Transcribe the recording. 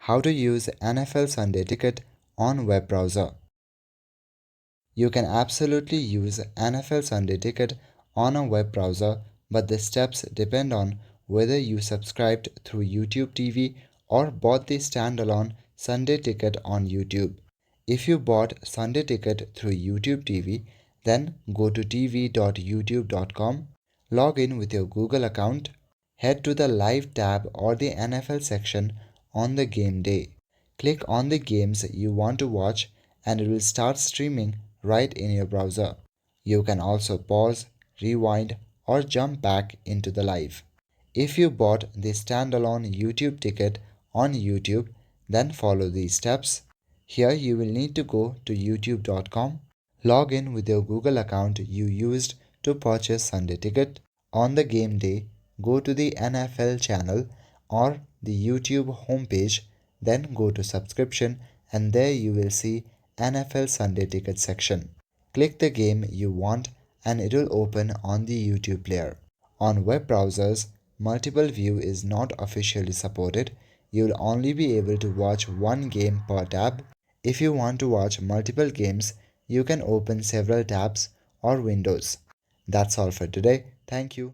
How to use NFL Sunday Ticket on web browser. You can absolutely use NFL Sunday Ticket on a web browser, but the steps depend on whether you subscribed through YouTube TV or bought the standalone Sunday Ticket on YouTube. If you bought Sunday Ticket through YouTube TV, then go to tv.youtube.com, log in with your Google account, head to the Live tab or the NFL section on the game day. Click on the games you want to watch and it will start streaming right in your browser. You can also pause, rewind, or jump back into the live. If you bought the standalone YouTube ticket on YouTube, then follow these steps. Here you will need to go to youtube.com, log in with your Google account you used to purchase Sunday ticket. On the game day, go to the NFL channel or the YouTube homepage, then go to subscription and there you will see NFL Sunday ticket section. Click the game you want and it will open on the YouTube player. On web browsers, multiple view is not officially supported. You will only be able to watch one game per tab. If you want to watch multiple games, you can open several tabs or windows. That's all for today. Thank you.